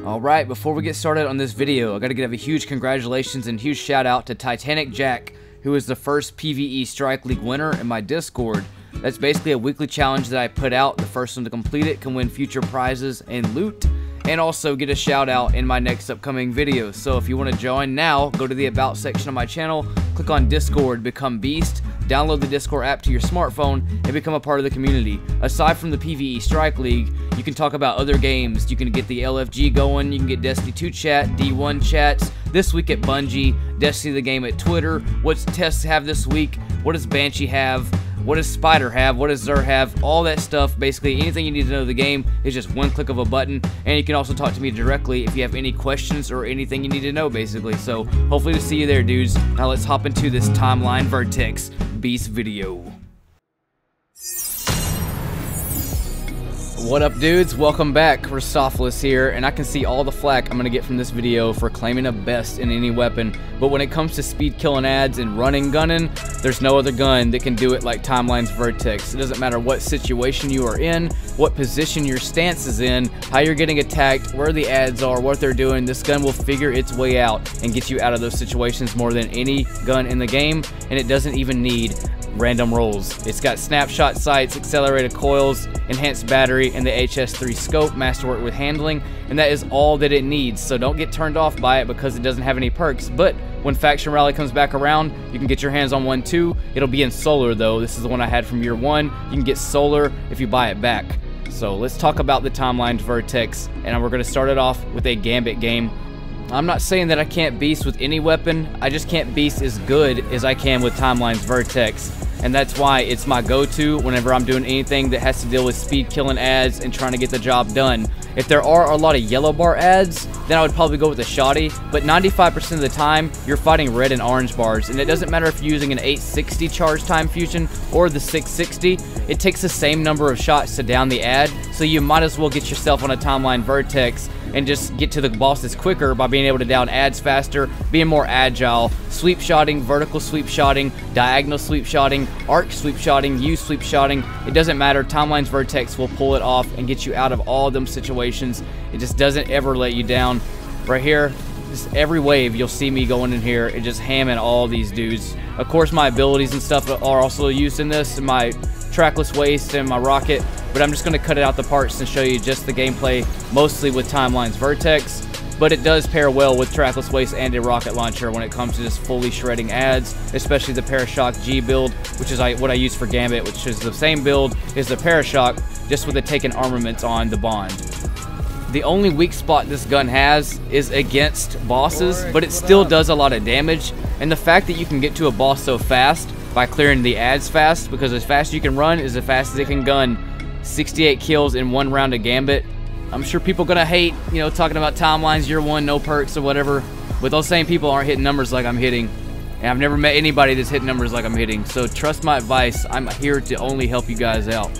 Alright, before we get started on this video, I gotta give a huge congratulations and huge shout out to Titanic Jack, who is the first PvE Strike League winner in my Discord. That's basically a weekly challenge that I put out. The first one to complete it can win future prizes and loot, and also get a shout out in my next upcoming video. So if you want to join now, go to the About section of my channel, click on Discord, become Beast, download the Discord app to your smartphone, and become a part of the community. Aside from the PvE Strike League, you can talk about other games. You can get the LFG going, you can get Destiny 2 chat, D1 chats, this week at Bungie, Destiny the game at Twitter, what's Tests have this week, what does Banshee have, what does Spider have, what does Zer have, all that stuff. Basically anything you need to know of the game is just one click of a button, and you can also talk to me directly if you have any questions or anything you need to know, basically. So hopefully to see you there, dudes. Now let's hop into this Timeline Vertex Beast video. What up, dudes? Welcome back. Ristophilis here, and I can see all the flack I'm gonna get from this video for claiming a best in any weapon, but when it comes to speed killing ads and running gunning, there's no other gun that can do it like Timeline's Vertex. It doesn't matter what situation you are in, what position your stance is in, how you're getting attacked, where the ads are, what they're doing, this gun will figure its way out and get you out of those situations more than any gun in the game, and it doesn't even need random rolls. It's got snapshot sights, accelerated coils, enhanced battery, and the HS3 scope, masterwork with handling, and that is all that it needs. So don't get turned off by it because it doesn't have any perks. But when Faction Rally comes back around, you can get your hands on one too. It'll be in solar though. This is the one I had from year one. You can get solar if you buy it back. So let's talk about the Timeline Vertex, and we're going to start it off with a Gambit game. I'm not saying that I can't beast with any weapon, I just can't beast as good as I can with Timeline's Vertex. And that's why it's my go-to whenever I'm doing anything that has to deal with speed killing ads and trying to get the job done. If there are a lot of yellow bar ads, then I would probably go with a shoddy, but 95% of the time, you're fighting red and orange bars, and it doesn't matter if you're using an 860 charge time fusion or the 660, it takes the same number of shots to down the ad, so you might as well get yourself on a Timeline Vertex and just get to the bosses quicker by being able to down ads faster, being more agile, sweep shotting, vertical sweep shotting, diagonal sweep shotting, arc sweep shotting, U sweep shotting. It doesn't matter, Timeline's Vertex will pull it off and get you out of all of them situations. It just doesn't ever let you down. Right here, just every wave you'll see me going in here and just hamming all these dudes. Of course my abilities and stuff are also used in this, and my trackless waste and my rocket, but I'm just going to cut it out the parts and show you just the gameplay, mostly with Timeline's Vertex. But it does pair well with trackless waste and a rocket launcher when it comes to just fully shredding ads, especially the Parashock G build, which is what I use for Gambit, which is the same build as the Parashock, just with the taken armaments on the Bond. The only weak spot this gun has is against bosses, but it still does a lot of damage, and the fact that you can get to a boss so fast by clearing the ads fast, because as fast as you can run is as fast as it can gun. 68 kills in one round of Gambit. I'm sure people gonna hate, you know, talking about timelines, year one, no perks or whatever, but those same people aren't hitting numbers like I'm hitting, and I've never met anybody that's hitting numbers like I'm hitting. So trust my advice, I'm here to only help you guys out.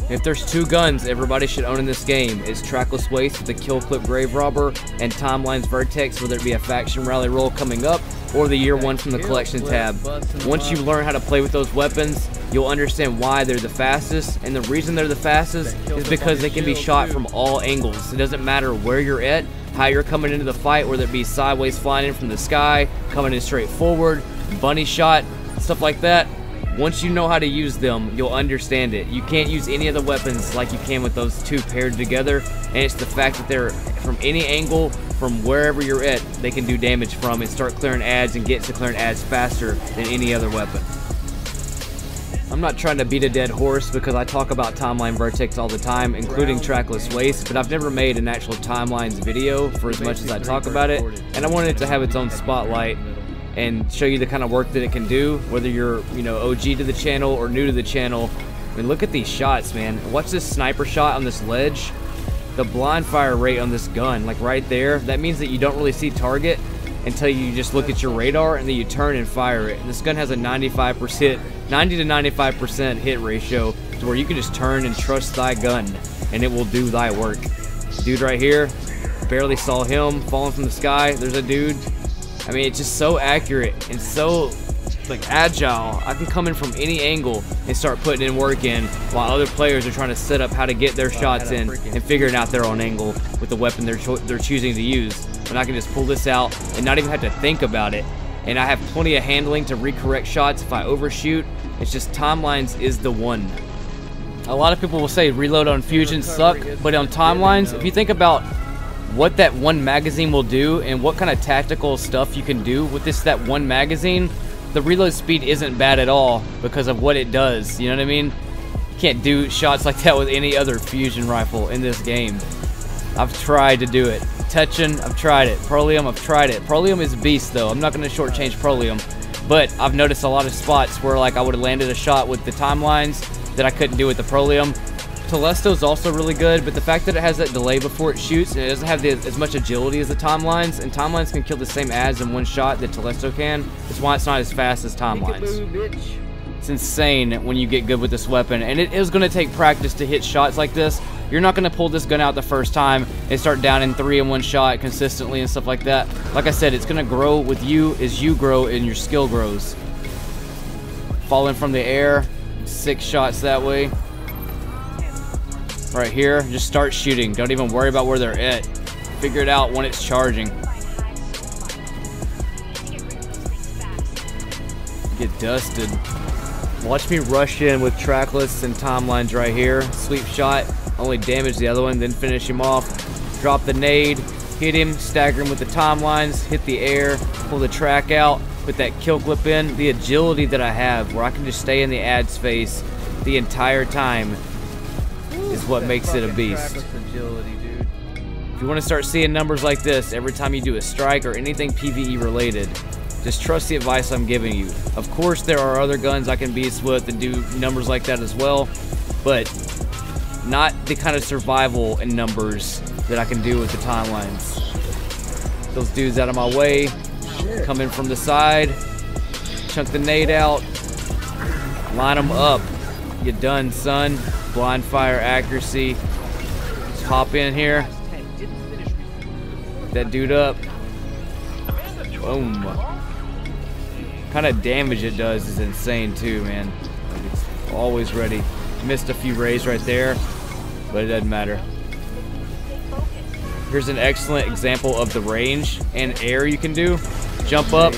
If there's two guns everybody should own in this game, it's Trackless Waste with the Kill Clip Grave Robber and Timeline's Vertex, whether it be a Faction Rally roll coming up or the year one from the collection tab. Once you learn how to play with those weapons, you'll understand why they're the fastest, and the reason they're the fastest is because they can be shot from all angles. It doesn't matter where you're at, how you're coming into the fight, whether it be sideways flying in from the sky, coming in straight forward, bunny shot, stuff like that. Once you know how to use them, you'll understand it. You can't use any of the weapons like you can with those two paired together, and it's the fact that they're from any angle, from wherever you're at, they can do damage from and start clearing ads and get to clearing ads faster than any other weapon. I'm not trying to beat a dead horse because I talk about Timeline Vertex all the time, including Trackless Waste, but I've never made an actual Timelines video for as much as I talk about it, and I wanted it to have its own spotlight and show you the kind of work that it can do, whether you're, you know, OG to the channel or new to the channel. I mean, look at these shots, man. Watch this sniper shot on this ledge. The blind fire rate on this gun, like right there, that means that you don't really see target until you just look at your radar and then you turn and fire it. And this gun has a 90 to 95% hit ratio to where you can just turn and trust thy gun and it will do thy work. Dude right here, barely saw him falling from the sky. There's a dude. I mean, it's just so accurate and so like agile. I can come in from any angle and start putting in work in, while other players are trying to set up how to get their shots in and figuring out their own angle with the weapon they're choosing to use. And I can just pull this out and not even have to think about it. And I have plenty of handling to recorrect shots if I overshoot. It's just timelines is the one. A lot of people will say reload on fusions suck, but on timelines, if you think about what that one magazine will do and what kind of tactical stuff you can do with that one magazine, the reload speed isn't bad at all because of what it does. You know what I mean? You can't do shots like that with any other fusion rifle in this game. I've tried to do it. Tetchin, I've tried it. Prolium, I've tried it. Prolium is beast though. I'm not going to shortchange Prolium, but I've noticed a lot of spots where like I would have landed a shot with the timelines that I couldn't do with the Prolium. Telesto's also really good, but the fact that it has that delay before it shoots and it doesn't have as much agility as the timelines, and timelines can kill the same ads in one shot that Telesto can, is why it's not as fast as timelines. It's insane when you get good with this weapon, and it is going to take practice to hit shots like this. You're not going to pull this gun out the first time and start down in 3 in one shot consistently and stuff like that. Like I said, it's going to grow with you as you grow and your skill grows. Falling from the air, 6 shots that way. Right here, just start shooting. Don't even worry about where they're at. Figure it out when it's charging. Get dusted. Watch me rush in with trackless and timelines right here. Sweep shot, only damage the other one, then finish him off. Drop the nade, hit him, stagger him with the timelines, hit the air, pull the track out, put that kill clip in. The agility that I have, where I can just stay in the ad's face the entire time, is what makes it a beast. Agility, dude. If you want to start seeing numbers like this every time you do a strike or anything PvE related, just trust the advice I'm giving you. Of course, there are other guns I can beast with and do numbers like that as well, but not the kind of survival and numbers that I can do with the timelines. Those dudes out of my way, come in from the side, chunk the nade out, line them up. You done, son. Blind fire accuracy. Just hop in here. Get that dude up. Boom. Kind of damage it does is insane too, man. Like, it's always ready. Missed a few rays right there, but it doesn't matter. Here's an excellent example of the range and air you can do. Jump up,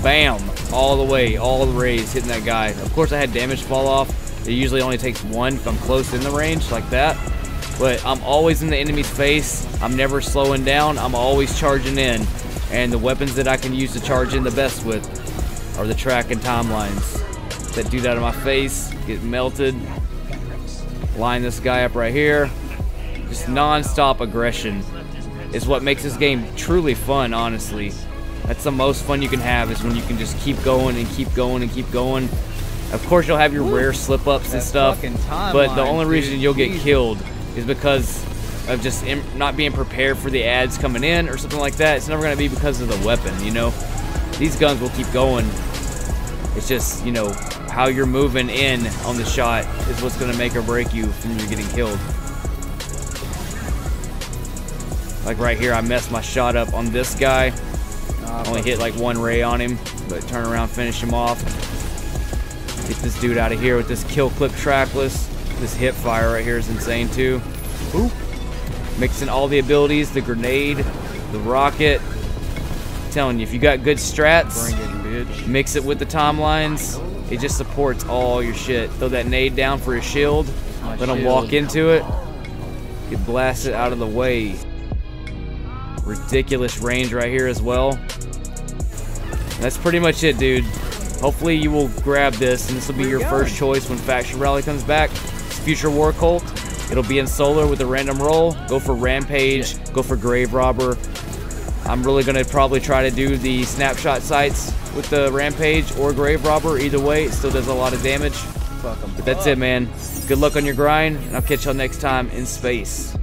bam, all the way, all the rays hitting that guy. Of course, I had damage fall off. It usually only takes 1 if I'm close in the range like that, but I'm always in the enemy's face. I'm never slowing down. I'm always charging in, and the weapons that I can use to charge in the best with are the track and timelines. That dude out of my face, get melted. Line this guy up right here. Just non-stop aggression is what makes this game truly fun, honestly. That's the most fun you can have, is when you can just keep going and keep going and keep going. Of course, you'll have your rare slip-ups and stuff, but the only reason you'll get killed is because of just not being prepared for the ads coming in or something like that. It's never going to be because of the weapon, you know? These guns will keep going. It's just, you know, how you're moving in on the shot is what's going to make or break you from you getting killed. Like right here, I messed my shot up on this guy. Only hit like 1 ray on him, but turn around, finish him off. Get this dude out of here with this kill clip trackless. This hip fire right here is insane too. Boop. Mixing all the abilities, the grenade, the rocket. I'm telling you, if you got good strats, Bring it, bitch. mix it with the timelines, it just supports all your shit. Throw that nade down for his shield. Let him walk into it. Get blasted out of the way. Ridiculous range right here as well. That's pretty much it, dude. Hopefully you will grab this, and this will be your first choice when Faction Rally comes back. It's Future War Cult. It'll be in solar with a random roll. Go for Rampage. Go for Grave Robber. I'm really going to probably try to do the snapshot sights with the Rampage or Grave Robber. Either way, it still does a lot of damage. But that's it, man. Good luck on your grind, and I'll catch y'all next time in space.